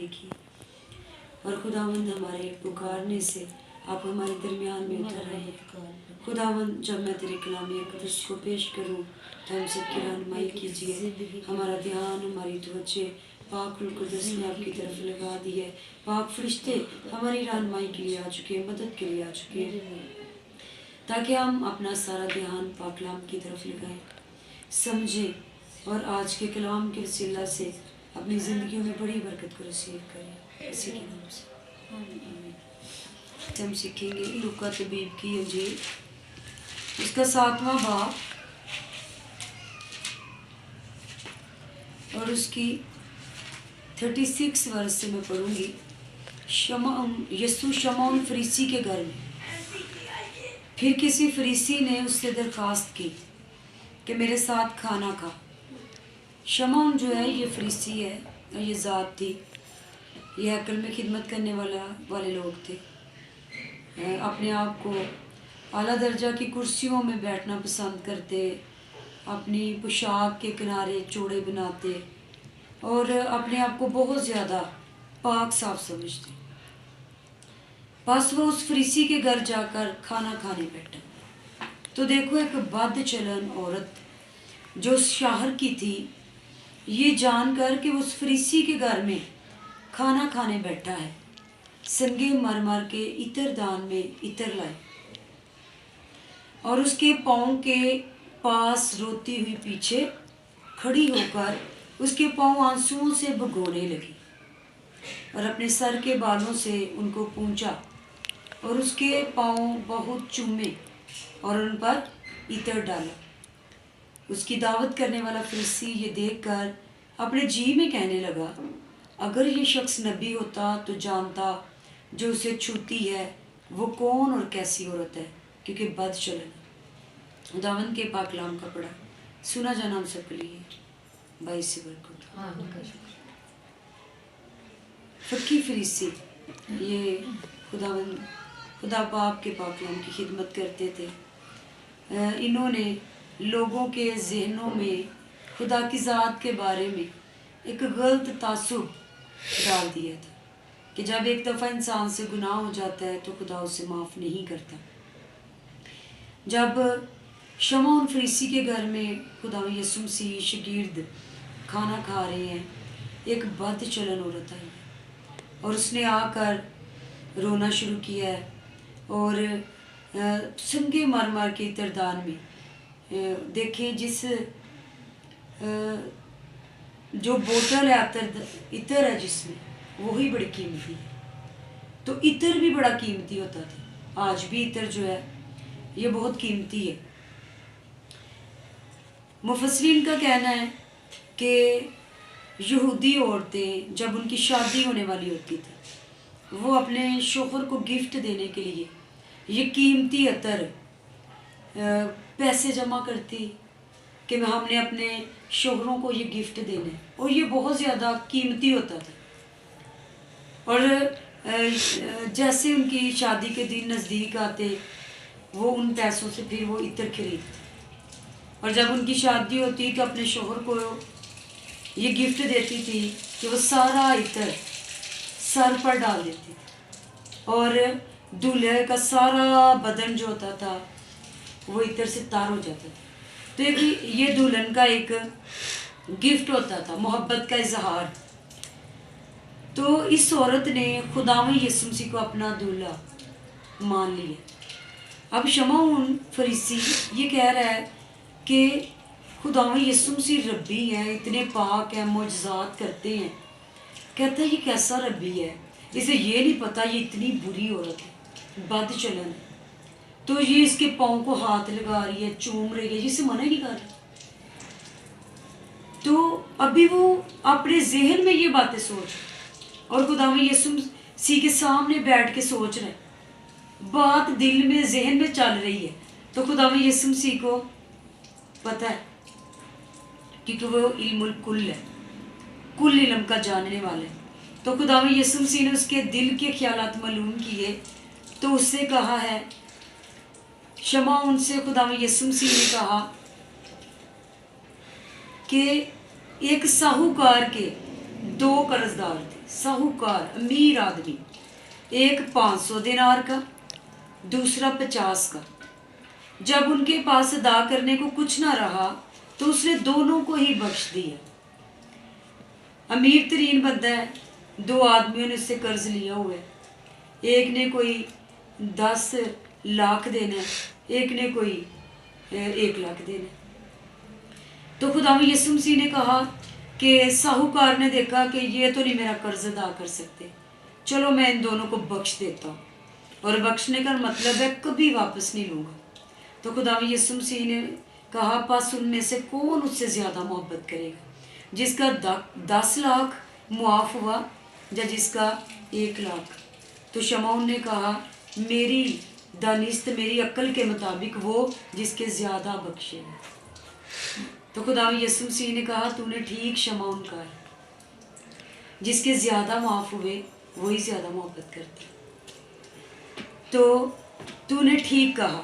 पूरी की। और खुदावंद हमारे पुकारने से आप हमारे दरमियान में उतर आए। खुदावंद जब मैं तेरे कलामी अक़दस को पेश करूं तो हम सबकी रहनुमाई कीजिए। हमारा ध्यान, हमारी तवज्जो पाक रूह कुद्दुस ने आपकी तरफ लगा दी है। पाक फरिश्ते हमारी रहनुमाई के लिए आ चुके हैं, मदद के लिए आ चुके हैं, ताकि हम अपना सारा ध्यान पाक कलाम की तरफ लगाएं, समझें और आज के कलाम के वसीला से अपनी ज़िंदगियों में बड़ी बरकत को रिसीव करें। इसी के नाम से आमीन। हम सीखेंगे लूका तबीब की अंजील, उसका 7वां बाब और उसकी 36 वर्ष से मैं पढ़ूंगी। यीशु शमौन फरीसी के घर में। फिर किसी फरीसी ने उससे दरखास्त की कि मेरे साथ खाना खा। शमौन जो है ये फरीसी है, ये ज़ात थी, ये हैकल में खिदमत करने वाले लोग थे। अपने आप को आला दर्जा की कुर्सियों में बैठना पसंद करते, अपनी पोशाक के किनारे चौड़े बनाते और अपने आप को बहुत ज़्यादा पाक साफ समझते। बस वो उस फरीसी के घर जाकर खाना खाने बैठा तो देखो एक बदचलन औरत जो उस शहर की थी, ये जानकर कि उस फरीसी के घर में खाना खाने बैठा है, संगे मर के इत्रदान में इत्र लाए और उसके पाँव के पास रोती हुई पीछे खड़ी होकर उसके पाँव आंसुओं से भिगोने लगी और अपने सर के बालों से उनको पूंछा और उसके पाँव बहुत चूमे और उन पर इत्र डाला। उसकी दावत करने वाला फरीसी ये देखकर अपने जी में कहने लगा, अगर ये शख्स नबी होता तो जानता जो उसे छूती है वो कौन और कैसी औरत है, क्योंकि बदचलन। खुदावंद के पाक कलाम का पढ़ा सुना जाना हम सबके लिए 22 बरकत। फकीर फरीसी ये खुदा बाप के पाक कलाम की खिदमत करते थे। इन्होंने लोगों के जहनों में खुदा की ज़ात के बारे में एक गलत तासुब डाल दिया था कि जब एक दफ़ा इंसान से गुनाह हो जाता है तो खुदा उसे माफ़ नहीं करता। जब शमौन फरीसी के घर में खुदा यीशु मसीह शागिर्द खाना खा रहे हैं, एक बदचलन औरत आई और उसने आकर रोना शुरू किया है और संगे मर के इत्रदान में देखें जिस जो बोतल है इत्र है जिसमें, वही बड़ी कीमती है। तो इत्र भी बड़ा कीमती होता था। आज भी इत्र जो है ये बहुत कीमती है। मुफस्सिरीन का कहना है कि यहूदी औरतें जब उनकी शादी होने वाली होती थी, वो अपने शौहर को गिफ्ट देने के लिए ये कीमती अतर पैसे जमा करती कि हमने अपने शौहरों को ये गिफ्ट देना है, और ये बहुत ज़्यादा कीमती होता था। और जैसे उनकी शादी के दिन नज़दीक आते, वो उन पैसों से फिर वो इत्र खरीदते और जब उनकी शादी होती तो अपने शौहर को ये गिफ्ट देती थी कि वो सारा इत्र सर पर डाल देती थी और दूल्हे का सारा बदन जो होता था वो इत्र से तार हो जाता था। तो ये दुल्हन का एक गिफ्ट होता था, मोहब्बत का इजहार। तो इस औरत ने खुदावंद यीशु मसीह को अपना दूल्हा मान लिया। अब शमौन फरीसी ये कह रहा है कि खुदावंद यीशु मसीह रब्बी है, इतने पाक है, मोजज़ात करते हैं। कहता है ये कैसा रब्बी है, इसे ये नहीं पता ये इतनी बुरी औरत है, बदचलन है। तो ये इसके पाँव को हाथ लगा रही है, चूम रही है, जिसे मना ही नहीं कर रही। तो अभी वो अपने जहन में ये बातें सोच और खुदावंद यीशु मसीह के सामने बैठ के सोच रहे, बात दिल में जहन में चल रही है। तो खुदावंद यीशु मसीह को पता है, क्योंकि वो इल्मुल कुल है, कुल इल्म का जानने वाला है। तो खुदावंद यीशु मसीह ने उसके दिल के ख्यालात मालूम किए। तो उससे कहा है, शमौन से खुदावंद यीशु मसीह ने कहा कि एक साहूकार के 2 कर्जदार थे। साहूकार अमीर आदमी, एक 500 दिनार का, दूसरा 50 का। जब उनके पास अदा करने को कुछ ना रहा तो उसने दोनों को ही बख्श दिया। अमीर तरीन बंदा है, 2 आदमियों ने उससे कर्ज लिया हुआ है, एक ने कोई 10 लाख देना है, एक ने कोई 1 लाख देना है। तो खुदा यीशु मसीह ने कहा कि साहूकार ने देखा कि ये तो नहीं मेरा कर्ज अदा कर सकते, चलो मैं इन दोनों को बख्श देता हूँ। और बख्शने का मतलब है कभी वापस नहीं लूँगा। तो खुदा यीशु मसीह ने कहा, पास उनमें से कौन उससे ज़्यादा मोहब्बत करेगा, जिसका 10 लाख मुआफ़ हुआ या जिसका 1 लाख। तो शमौन ने कहा, मेरी दानिस्त, मेरी अक्ल के मुताबिक वो जिसके ज़्यादा बख्शेगा। तो खुदा यीशु मसीह ने कहा, तूने ठीक शमौन कहा, जिसके ज़्यादा माफ़ हुए वही ज़्यादा मोहब्बत करता। तो तूने ठीक कहा।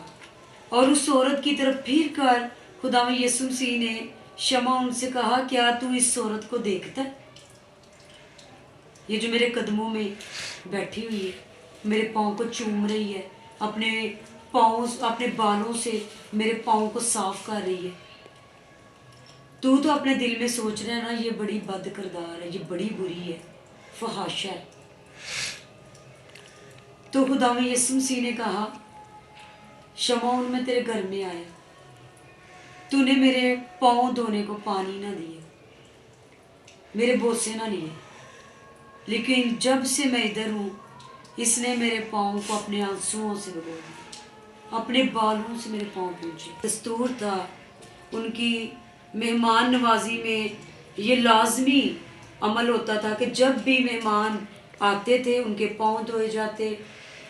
और उस औरत की तरफ फिर कर खुदा यीशु मसीह ने शमौन से कहा, क्या तू इस औरत को देखता है? ये जो मेरे कदमों में बैठी हुई है, मेरे पाँव को चूम रही है, अपने बालों से मेरे पाँव को साफ कर रही है। तू तो अपने दिल में सोच रहा है ना, ये बड़ी बद किरदार है, ये बड़ी बुरी है, फहाशा है। तो खुदा यीशु मसीह ने कहा, शमौन मैं तेरे घर में आया, तूने मेरे पाँव धोने को पानी ना दिया, मेरे बोसे ना लिए, लेकिन जब से मैं इधर हूँ इसने मेरे पाँव को अपने आंसुओं से भिगो दिया, अपने बालों से मेरे पाँव पूछे। दस्तूर था उनकी मेहमान नवाजी में, ये लाजमी अमल होता था कि जब भी मेहमान आते थे उनके पाँव धोए जाते,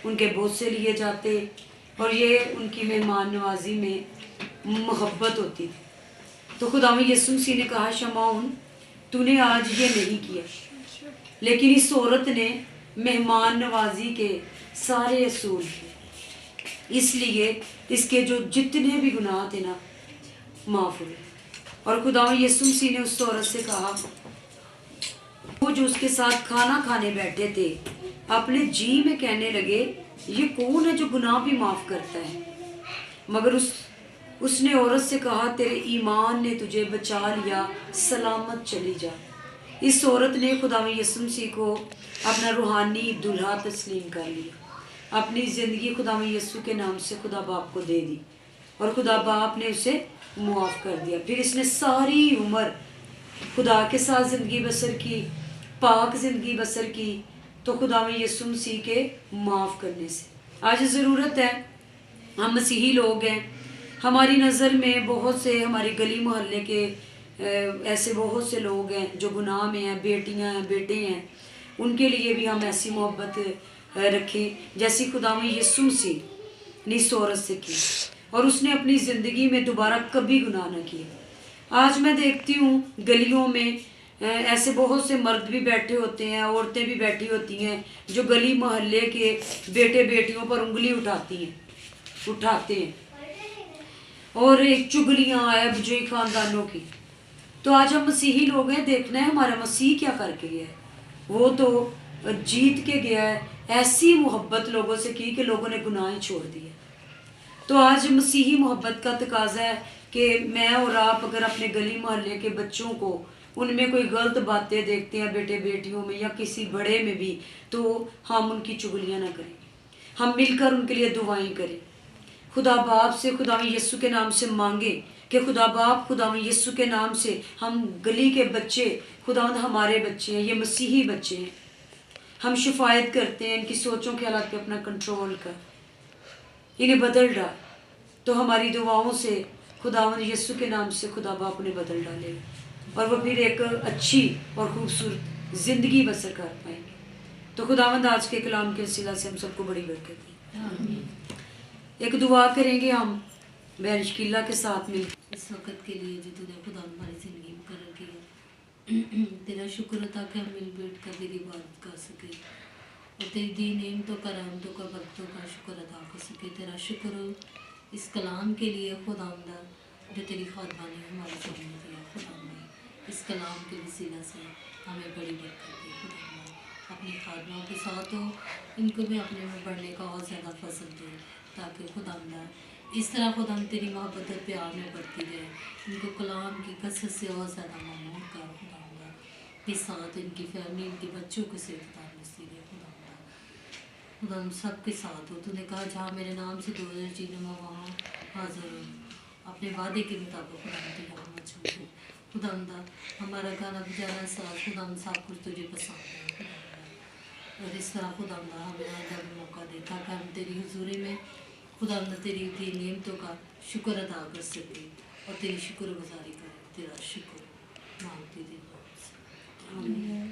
उनके बोसे लिए जाते, और ये उनकी मेहमान नवाजी में मोहब्बत होती थी। तो खुदा यीशु मसीह ने कहा, शमौन तूने आज ये नहीं किया, लेकिन इस औरत ने मेहमान नवाजी के सारे असूल किए, इसलिए इसके जो जितने भी गुनाह थे ना माफ़ हुए। और खुदा यीशु मसीह ने उस औरत से कहा, वो जो उसके साथ खाना खाने बैठे थे अपने जी में कहने लगे, ये कौन है जो गुनाह भी माफ़ करता है? मगर उसने औरत से कहा, तेरे ईमान ने तुझे बचा लिया, सलामत चली जा। इस औरत ने खुदा यीशु मसीह को अपना रूहानी दूल्हा तस्लीम कर लिया, अपनी ज़िंदगी खुदा यीशु के नाम से खुदा बाप को दे दी, और खुदा बाप ने उसे मुआफ़ कर दिया। फिर इसने सारी उम्र खुदा के साथ ज़िंदगी बसर की, पाक ज़िंदगी बसर की, तो खुदा यीशु मसीह के माफ़ करने से। आज ज़रूरत है, हम मसीही लोग हैं, हमारी नज़र में बहुत से हमारी गली मोहल्ले के ऐसे बहुत से लोग हैं जो गुनाह में हैं, बेटियां हैं, बेटे हैं, उनके लिए भी हम ऐसी मोहब्बत रखें जैसी खुदा यीशु मसीह ने इस औरत से की, और उसने अपनी ज़िंदगी में दोबारा कभी गुनाह न किया। आज मैं देखती हूँ गलियों में ऐसे बहुत से मर्द भी बैठे होते हैं, औरतें भी बैठी होती हैं, जो गली मोहल्ले के बेटे बेटियों पर उंगली उठाते हैं, और एक चुगलियाँ ऐब जो ख़ानदानों की। तो आज हम मसीही लोग हैं, देखना है हमारा मसीह क्या करके गया है। वो तो जीत के गया है, ऐसी मोहब्बत लोगों से की कि लोगों ने गुनाह ही छोड़ दिए। तो आज मसीही मोहब्बत का तकाजा है कि मैं और आप अगर अपने गली मोहल्ले के बच्चों को उनमें कोई गलत बातें देखते हैं, बेटे बेटियों में या किसी बड़े में भी, तो हम उनकी चुगलियाँ ना करें, हम मिलकर उनके लिए दुआएं करें, खुदा बाप से खुदा यीशु के नाम से मांगे कि खुदा बाप खुदा यीशु के नाम से हम गली के बच्चे, खुदा हमारे बच्चे हैं, ये मसीही बच्चे हैं, हम शिफायत करते हैं, इनकी सोचों के हालात पे अपना कंट्रोल कर, इन्हें बदल डाल। तो हमारी दुआओं से खुदावंद यीशु के नाम से खुदा बाप उन्हें बदल डालेगा, और वो फिर एक अच्छी और खूबसूरत ज़िंदगी बसर कर पाएंगे। तो खुदावंद आज के कलाम के वसीला से हम सबको बड़ी बरकत दे। एक दुआ करेंगे हम बहन शकीला के साथ मिल। इस वक्त के लिए जो तूने खुदा हमारी ज़िंदगी में कर किया, तेरा शुक्र था कि हम मिल बैठ कर तेरी इबादत कर सके, और तेरी दी नेमतों का, रहमतों का, बरकतों का शुक्र अदा कर सके। तेरा शुक्र इस कलाम के लिए खुदावंद, जो तेरी ख़ुदाबानी हमारे सामने दिया खुदावंद, इस कलाम के वसीला से हमें बड़ी बरकत दी खुदावंद। اپنی خادموں کے ساتھ ہو، ان کو بھی اپنے میں بڑھنے کا اور زیادہ فضل دے، تاکہ خداوندہ اس طرح خدا ہم تیری محبت اور پیار میں بڑھتی رہے، ان کو کلام کی کثرت سے اور زیادہ ممنون کر خداوندہ، کے ساتھ ان کی فیملی، ان کے بچوں کو صحت نصیب ہے خداوندہ، خدا ہم سب کے ساتھ ہو۔ تو نے کہا جہاں میرے نام سے 2000 چیزوں میں وہاں حاضر ہوں، اپنے وعدے کے مطابق خدا ہم تیرا موجود ہے خداوندہ، ہمارا گانا بجانا ساز خدا ہم سب کچھ تجھے پسند ہے خداوندہ، اور اس طرح خداوندہ ہمیں آئندہ بھی موقع دے تاکہ ہم تیری حضوری میں خداوندہ تیری دی نعمتوں کا شکر ادا کر سکیں اور تیری شکر گزاری کریں، تیرا شکر مانگتے دے آمین۔